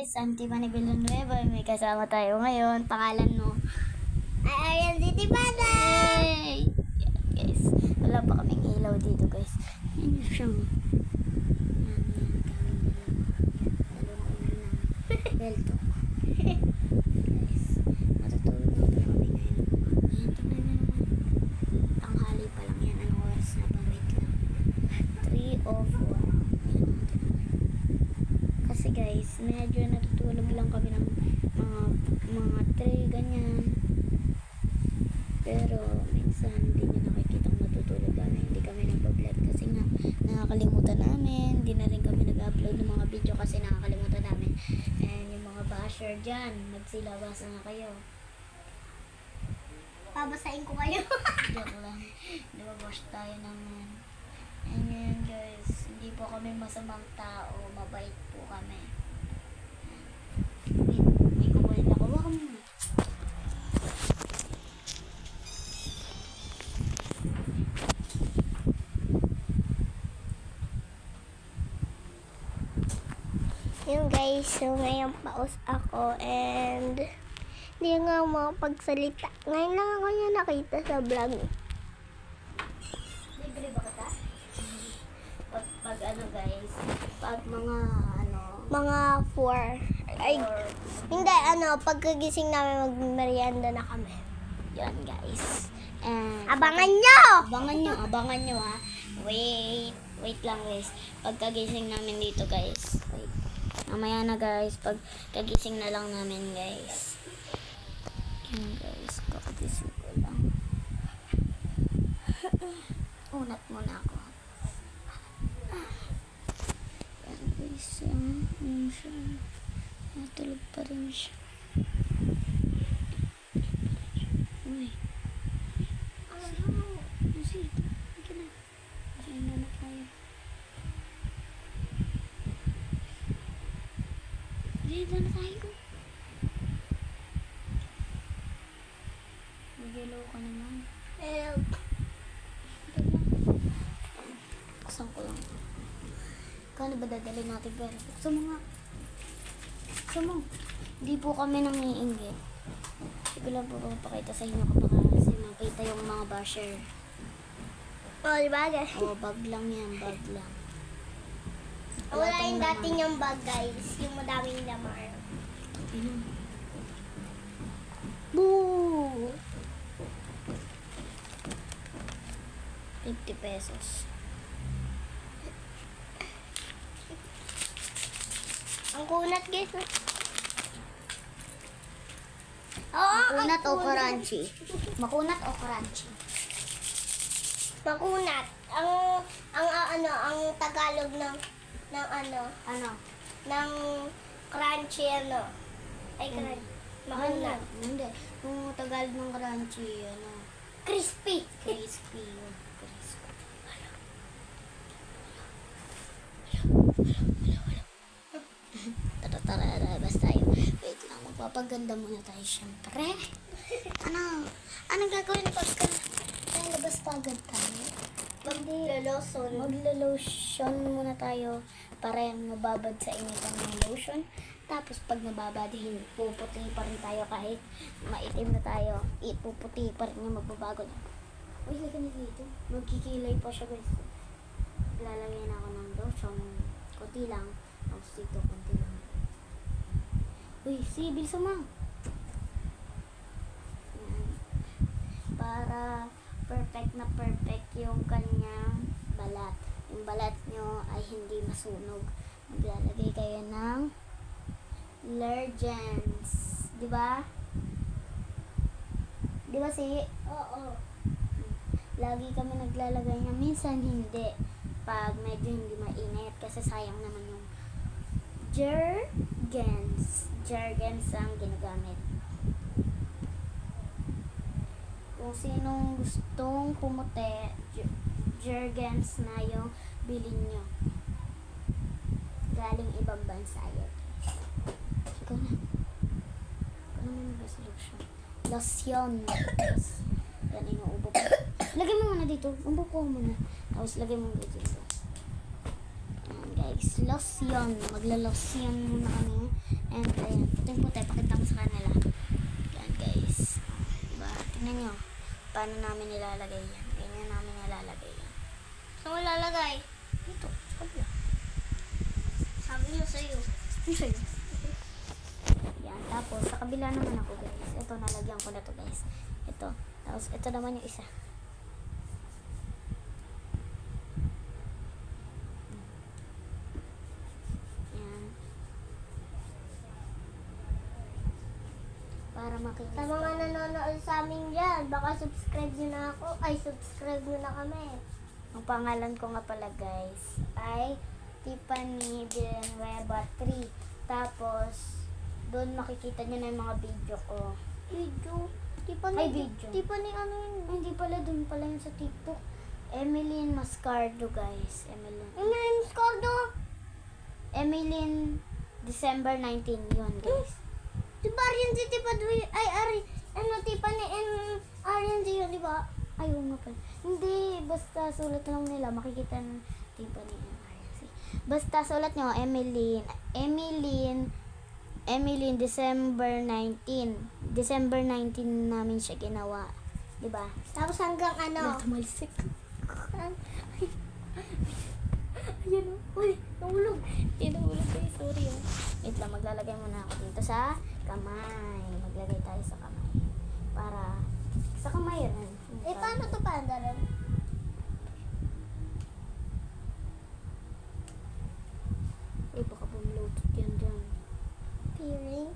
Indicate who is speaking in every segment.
Speaker 1: I'm Tiffany Villanueva. May kasama tayo ngayon. Pangalan mo?
Speaker 2: Ayan, Titi Bata!
Speaker 1: Hey! Yan, guys. Wala pa kaming ilaw dito, guys. Yan siya. Yan, yan. Lalo na ulo namin. Belto. Guys, matutulog na po kami ngayon. Ayan, tignan nyo naman. Tanghali pa lang yan. Anong oras na ba? Wait lang. 3:04. Yan, kasi guys, medyo natutulog lang kami ng mga 3, ganyan. Pero minsan hindi nyo nakikita kung natutulog kami. Hindi kami nag-vlog kasi nga nakakalimutan namin. Hindi na rin kami nag-upload ng mga video kasi nakakalimutan namin. And yung mga basher dyan, magsilabasa na kayo.
Speaker 2: Babasahin ko kayo.
Speaker 1: Joke lang. Nababash tayo naman. And yun guys, hindi po kami masamang tao. Mabait po kami. Wait, may kukulit ako. Waka muna.
Speaker 2: Yung guys, so ngayon paus ako and hindi nga makapagsalita. Ngayon lang ako niya nakita sa vlog.
Speaker 1: Libre ba kita? Pag ano guys, pag mga ano,
Speaker 2: Mga 4. Ay, hindi, pagkagising namin magmerienda na kami.
Speaker 1: yan guys. And
Speaker 2: Abangan nyo!
Speaker 1: abangan nyo ha. Wait lang guys. Pagkagising namin dito guys. Wait. Mamaya na guys, pagkagising na lang namin guys. Yan guys, kakagising ko lang. Unat muna ako. Yan guys, yan siya. Natulog pa rin siya. Uy. Kasi, hindi na. Kasi na tayo. Dito na tayo. Mag-yellow ka naman.
Speaker 2: Help!
Speaker 1: Buksan ko lang. Kano ba dadalhin natin pero? Buksan mo nga. Buksan mo. Hindi po kami nangiinggit. Hindi ko lang po papakita sa inyo kapag kasi makita yung mga basher.
Speaker 2: Oh, diba guys?
Speaker 1: O, bag lang yan. Bag lang.
Speaker 2: Wala yung dati niyang bag guys. Yung madaming laman.
Speaker 1: Ina.
Speaker 2: Boo!
Speaker 1: 50 pesos.
Speaker 2: Ang kunat guys. Oo,
Speaker 1: Makunat o crunchy? Makunat o crunchy?
Speaker 2: Makunat. Ang Tagalog ng
Speaker 1: Ano?
Speaker 2: ng crunchy Ay, crunchy. Makunat.
Speaker 1: Hindi. Kung Tagalog ng crunchy,
Speaker 2: Crispy.
Speaker 1: crispy. Crispy. Tara, basta tayo. Wait lang, magpapaganda muna tayo syempre. Anong gagawin pag labas pa agad tayo? Maglo-lotion muna tayo para yung mababad sa initan ng lotion. Tapos pag nababad, puputi pa rin tayo kahit maitim na tayo. Ipuputi pa rin yung magbabago na. Uy, lagyan na dito. Magkikilay pa siya guys. Lalagyan ako ng lotion. Kunti lang. Tapos dito, kunti lang. Uy, bilisan mo. Yan. Para perfect na perfect yung kanyang balat. Yung balat nyo ay hindi masunog. Maglalagay kayo ng Lergens. Diba? Diba
Speaker 2: Oo.
Speaker 1: Lagi kami naglalagay niya. Minsan hindi. Pag medyo hindi mainit. Kasi sayang naman yung Jergens. Jergens ang ginagamit. Kung sinong gustong pumuti, Jergens na yung bilhin nyo. Galing ibang bansa yun. Ikaw na. Ikaw naman mag-resolution. Lotion. Yan, inuubo ko. Lagay mo muna dito. Ubo ko muna. Tapos lagay mo dito. Ayan guys. Lotion. Magla-lotion muna kami. And paano namin nilalagay yan. Ganyan namin nilalagay yan.
Speaker 2: Saan mo lalagay?
Speaker 1: Dito, sa kabila.
Speaker 2: Sabi mo sa'yo.
Speaker 1: Ano sa'yo? Yan, tapos sa kabila naman ako guys. Ito, nalagyan ko na to guys. Ito, tapos ito naman yung isa. Yan. Para makita.
Speaker 2: Sa mga nanonood sa amin dyan, baka subscribe nyo na ako. Ay, subscribe nyo na kami.
Speaker 1: Ang pangalan ko nga pala guys ay Tiffany Villanueva 3. Tapos, doon makikita nyo na yung mga video ko.
Speaker 2: Video. Tiffany,
Speaker 1: Ay, video.
Speaker 2: Tiffany ano yun?
Speaker 1: Ay, hindi pala, doon pala yun sa TikTok. Emeline Mascardo guys. Emeline.
Speaker 2: Ano Scardo?
Speaker 1: Emeline December 19 yun guys.
Speaker 2: Di ba Arian si Tiffany? Ay, Tiffany and Arian yun, di ba?
Speaker 1: Ayaw nga pala. Hindi, basta sulat lang nila. Makikita ng Tiffany and RNC. Basta sulat nyo, Emeline December 19. December 19 namin siya ginawa. Diba?
Speaker 2: Tapos hanggang ano?
Speaker 1: Tumalsik. Ayan o. Uy, nahulog. Nahulog kayo. Sorry o. Wait lang, maglalagay muna ako dito sa kamay. Maglagay tayo sa kamay. Para sa kamay rin.
Speaker 2: Eh, paano to panda rin?
Speaker 1: Uy, baka bumulutot yan dyan.
Speaker 2: Peering.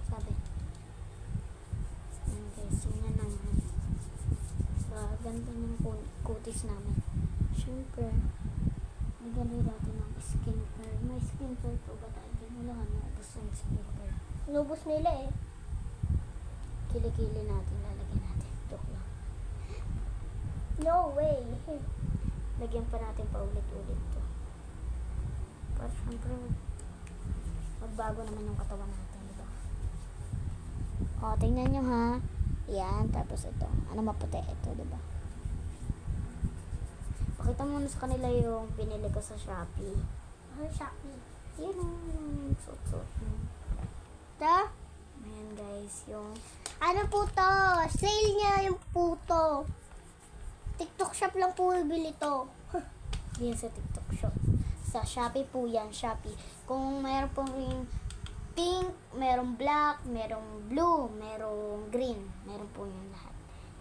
Speaker 1: Sabi. Ayan guys, yun naman. Sa ganda ng kutis namin. Siyempre, naganoy natin ng skincare. May skincare po ba tayo? Wala ka na. Ubus yung skincare.
Speaker 2: Inubos nila eh.
Speaker 1: Kilikili natin, lalagyan natin. Joke lang.
Speaker 2: No way.
Speaker 1: Lagyan pa natin pa ulit-ulit to. Para syempre, magbago naman yung katawan natin, diba? O, tingnan nyo ha. Yan, tapos ito. Ano maputi? Ito, diba? Pakita mo na sa kanila yung binili ko sa Shopee.
Speaker 2: Ano Shopee?
Speaker 1: Yan yung suot-suot mo.
Speaker 2: Ito?
Speaker 1: Ayan guys, yung
Speaker 2: Ano po to? Sale niya yung puto. TikTok shop lang po bibili to.
Speaker 1: yan sa TikTok shop. Sa Shopee po yan, Shopee. Kung mayroon po ring pink, merong black, merong blue, merong green. Meron po yun lahat.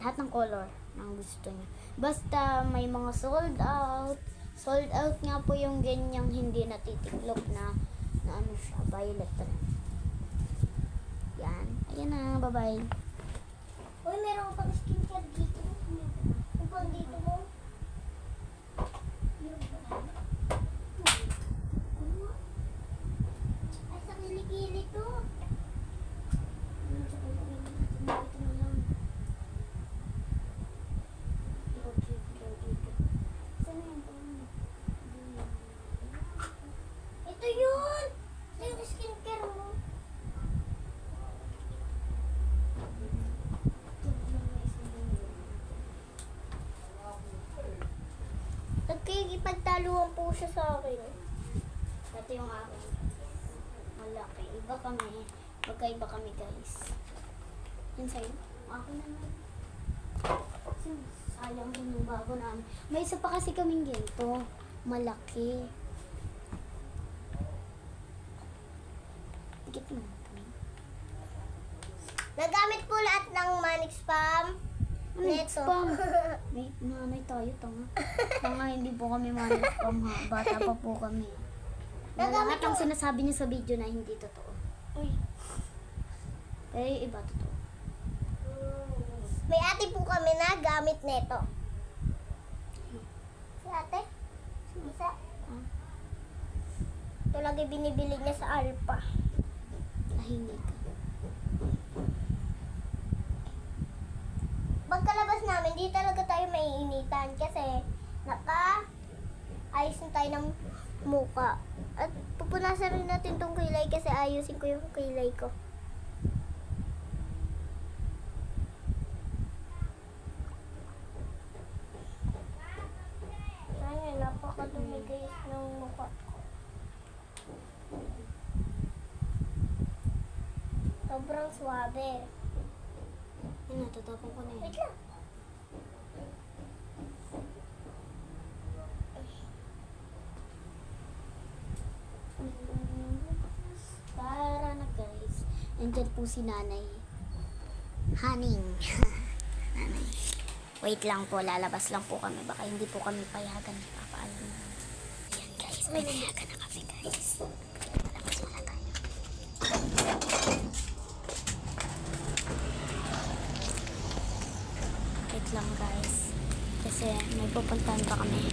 Speaker 1: Lahat ng color ng gusto niyo. Basta may mga sold out. Sold out nga po yung ganyang hindi natitiklop na ano siya, violet rin. Yan. Ayan na, bye-bye.
Speaker 2: Uy, meron pang skincare dito. Yung pang dito mo. Ay, sa kilikili to. Ito yun! Ito yung skincare mo. Nagkikipagtaluan po siya sa akin.
Speaker 1: Ito yung akin. Malaki. Iba kami. Magkaiba kami guys. Yan sa'yo. Ako naman. Sayang din yung bago namin. May isa pa kasi kaming ganito. Malaki. Tikit mo.
Speaker 2: Nagamit po lahat ng Manix Spam. Neto.
Speaker 1: Spam. May nanay tayo, tanga. Tanga, hindi po kami manay spam ha. Bata pa po kami. Na
Speaker 2: Nagamit
Speaker 1: lahat ang
Speaker 2: ko-
Speaker 1: sinasabi niya sa video na hindi totoo.
Speaker 2: Uy.
Speaker 1: Pero yung iba totoo.
Speaker 2: May ate po kami na gamit neto. Si ate? Isa.
Speaker 1: Ah,
Speaker 2: Ito lagi binibili niya sa Alpha.
Speaker 1: tahimik ka.
Speaker 2: Pagkalabas namin, di talaga tayo maiinitan kasi ayos na tayo ng muka. At pupunasan rin natin tong kilay kasi ayusin ko yung kilay ko. Ayun, napakadumi guys ng mukha ko. Sobrang swabe.
Speaker 1: Yun, natatapon ko na yun.
Speaker 2: Wait lang.
Speaker 1: Tara na guys. Nandyan po si nanay. Haning. Nanay. Wait lang po, lalabas lang po kami. Baka hindi po kami payagan. Papaalam na. Ayan guys, may payagan na kami guys. Lalabas muna tayo. Wait lang guys. Kasi may pupuntahan pa kami.